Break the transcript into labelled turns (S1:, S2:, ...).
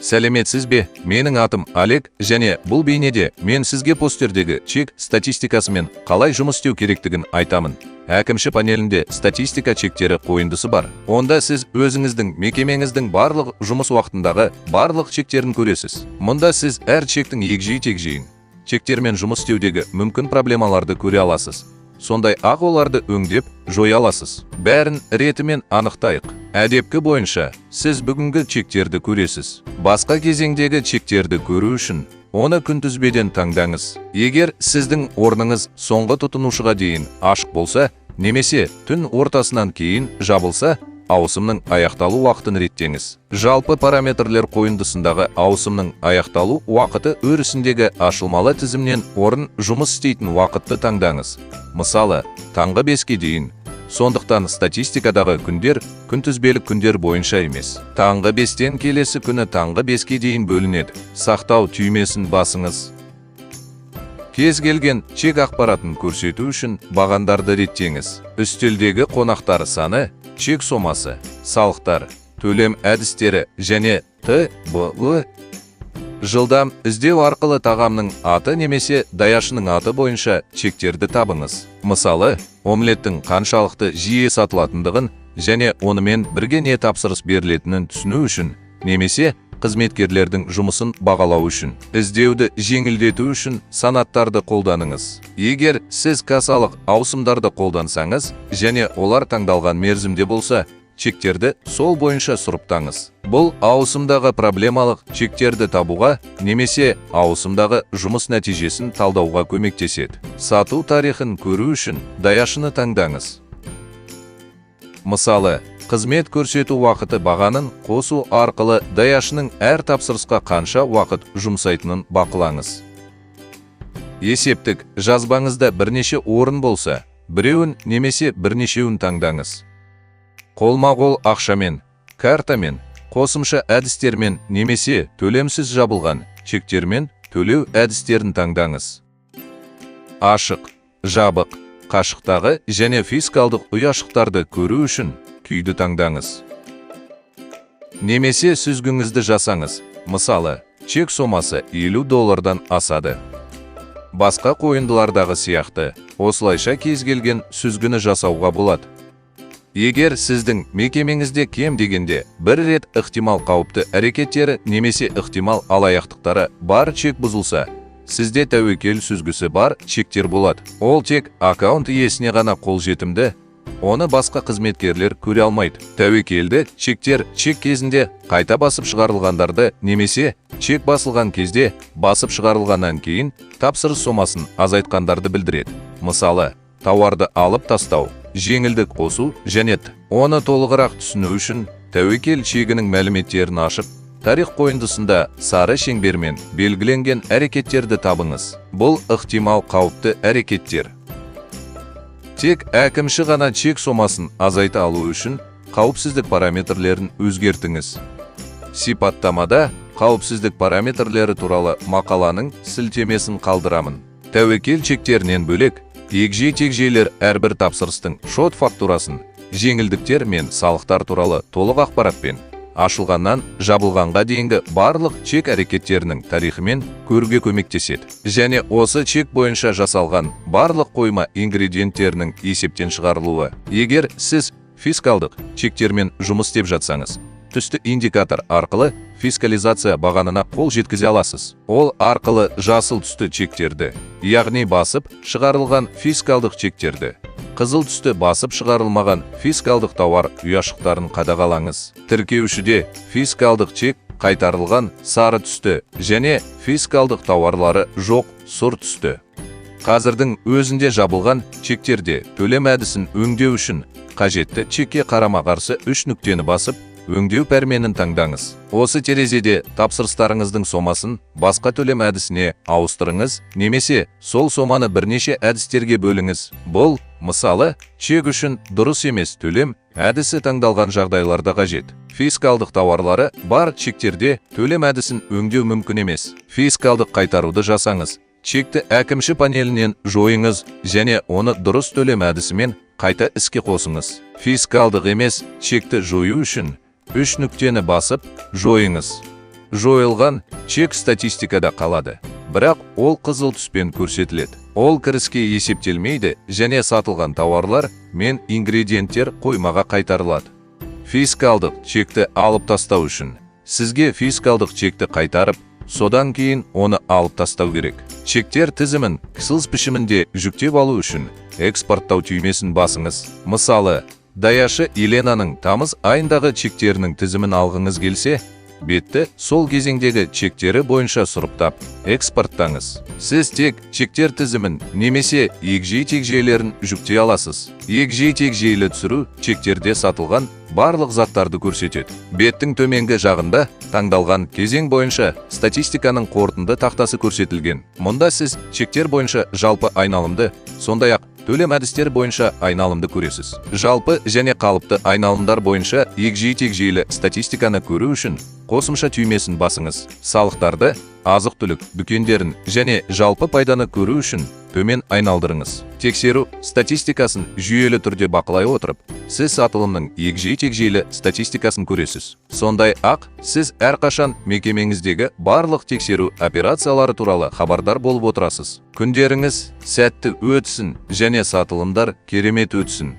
S1: Сәлеметсіз бе? Менің атым Олег, және бұл бейнеде мен сізге постердегі чек статистикасымен қалай жұмыс істеу керектігін айтамын. Әкімші панелінде статистика чектері қойындысы бар. Онда сіз өзіңіздің мекемеңіздің барлық жұмыс уақытындағы барлық чектерін көресіз. Мұнда сіз әр чектің егжей-тегжейін, чектермен жұмыс істеудегі мүмкін проблемаларды көре аласыз. Сондай-ақ оларды өңдеп, жоя аласыз. Бәрін ретімен анықтайық. Әдепкі бойынша, сіз бүгінгі чектерді көресіз. Басқа кезеңдегі чектерді көру үшін, оны күнтізбеден таңдаңыз. Егер сіздің орныңыз соңғы тұтынушыға дейін ашық болса, немесе түн ортасынан кейін жабылса, ауысымның аяқталу уақытын реттеңіз. Жалпы параметрлер қойындысындағы ауысымның аяқталу уақыты өрісіндегі ашылмалы тізімнен орын жұмыс істейтін уақытты таңдаңыз. Мысалы, таңғы 5-ке дейін. Сондықтан статистикадағы күндер күнтізбелік күндер бойынша емес. Таңғы 5-тен келесі күні таңғы 5-ке дейін бөлінеді. Сақтау түймесін басыңыз. Кез келген чек ақпаратын көрсету үшін бағандарды реттеңіз. Үстелдегі қонақтар саны, чек сомасы, салықтар, төлем әдістері және т.б. Жылдам іздеу арқылы тағамның аты немесе даяшының аты бойынша чектерді табыңыз. Мысалы, омлеттің қаншалықты жиі сатылатындығын және онымен бірге не тапсырыс берілетінін түсіну үшін, немесе қызметкерлердің жұмысын бағалау үшін. Іздеуді жеңілдету үшін санаттарды қолданыңыз. Егер сіз кассалық ауысымдарды қолдансаңыз және олар таңдалған мерзімде болса, чектерді сол бойынша сұрыптаңыз. Бұл ауысымдағы проблемалық чектерді табуға немесе ауысымдағы жұмыс нәтижесін талдауға көмектеседі. Сату тарихын көру үшін даяшыны таңдаңыз. Мысалы, қызмет көрсету уақыты бағанын қосу арқылы даяшының әр тапсырысқа қанша уақыт жұмсайтынын бақылаңыз. Есептік жазбаңызда бірнеше орын болса, біреуін немесе бірнешеуін таңдаңыз. Қолма-қол ақшамен, картамен, қосымша әдістермен немесе төлемсіз жабылған чектермен төлеу әдістерін таңдаңыз. Ашық, жабық, қашықтағы және фискалдық ұяшықтарды көру үшін күйді таңдаңыз. Немесе сүзгіңізді жасаңыз. Мысалы, чек сомасы $50 асады. Басқа қойындылардағы сияқты, осылайша кез келген сүзгіні жасауға болады. Егер сіздің мекемеңізде кем дегенде бір рет ықтимал қауіпті әрекеттері немесе ықтимал алаяқтықтары бар чек бұзылса, сізде тәуекел сүзгісі бар чектер болады. Ол тек аккаунт иесіне ғана қолжетімді, оны басқа қызметкерлер көре алмайды. Тәуекелді чектер чек кезінде қайта басып шығарылғандарды немесе чек басылған кезде басып шығарылғаннан кейін тапсырыс сомасын азайтқандарды білдіреді. Мысалы, тауарды алып тастау, жеңілдік қосу және оны толығырақ түсіну үшін тәуекел чегінің мәліметтерін ашып, тарих қойындысында сары шеңбермен белгіленген әрекеттерді табыңыз. Бұл ықтимал қауіпті әрекеттер. Тек әкімші ғана чек сомасын азайта алу үшін қауіпсіздік параметрлерін өзгертіңіз. Сипаттамада қауіпсіздік параметрлері туралы мақаланың сілтемесін қалдырамын. Тәуекел чектерінен бөлек, егжей-тегжейлер әрбір тапсырыстың шот фактурасын, жеңілдіктер мен салықтар туралы толық ақпаратпен, ашылғаннан жабылғанға дейінгі барлық чек әрекеттерінің тарихымен көруге көмектеседі. Және осы чек бойынша жасалған барлық қойма ингредиенттерінің есептен шығарылуы. Егер сіз фискалдық чектермен жұмыс істеп жатсаңыз, түсті индикатор арқылы фискализация бағанына қол жеткізе аласыз. Ол арқылы жасыл түсті чектерді, яғни басып шығарылған фискалдық чектерді, қызыл түсті басып шығарылмаған фискалдық тауар ұяшықтарын қадағалаңыз. Тіркеушіде фискалдық чек қайтарылған сары түсті және фискалдық тауарлары жоқ сұр түсті. Қазірдің өзінде жабылған чектерде төлем әдісін өңдеу үшін қажетті чекке қарама-қарсы 3 нүктені басып, өңдеу пәрменін таңдаңыз. Осы терезеде тапсырыстарыңыздың сомасын басқа төлем әдісіне ауыстырыңыз, немесе сол соманы бірнеше әдістерге бөліңіз. Бұл, мысалы, чек үшін дұрыс емес төлем әдісі таңдалған жағдайларда қажет. Фискалдық тауарлары бар чектерде төлем әдісін өңдеу мүмкін емес. Фискалдық қайтаруды жасаңыз. Чекті әкімші панелінен жойыңыз және оны дұрыс төлем әдісімен қайта іске қосыңыз. Фискалдық емес чекті жою үшін 3 нүктені басып жойыңыз. жойылған чек статистикада қалады. Бірақ ол қызыл түспен көрсетіледі. Ол кіріске есептелмейді және сатылған тауарлар мен ингредиенттер қоймаға қайтарылады. Фискалдық чекті алып тастау үшін сізге фискалдық чекті қайтарып, содан кейін оны алып тастау керек. Чектер тізімін Excel пішімінде жүктеп алу үшін экспорттау түймесін басыңыз. Мысалы, даяшы Еленаның тамыз айындағы чектерінің тізімін алғыңыз келсе, бетті сол кезеңдегі чектері бойынша сұрыптап, экспорттаңыз. Сіз тек чектер тізімін немесе егжей-тегжейлерін жүктей аласыз. Егжей-тегжейлі түсіру чектерде сатылған барлық заттарды көрсетеді. Беттің төменгі жағында таңдалған кезең бойынша статистиканың қорытынды тақтасы көрсетілген. Мұнда сіз чектер бойынша жалпы айналымды, сондай-ақ төлем әдістер бойынша айналымды көресіз. Жалпы және қалыпты айналымдар бойынша егжей-тегжейлі статистиканы көру үшін қосымша түймесін басыңыз. Салықтарды, азық-түлік дүкендерін және жалпы пайданы көру үшін төмен айналдырыңыз. Тексеру статистикасын жүйелі түрде бақылай отырып, сіз сатылымның егжей-тегжейлі статистикасын көресіз. Сондай-ақ, сіз әрқашан мекемеңіздегі барлық тексеру операциялары туралы хабардар болып отырасыз. Күндеріңіз сәтті өтсін және сатылымдар керемет өтсін.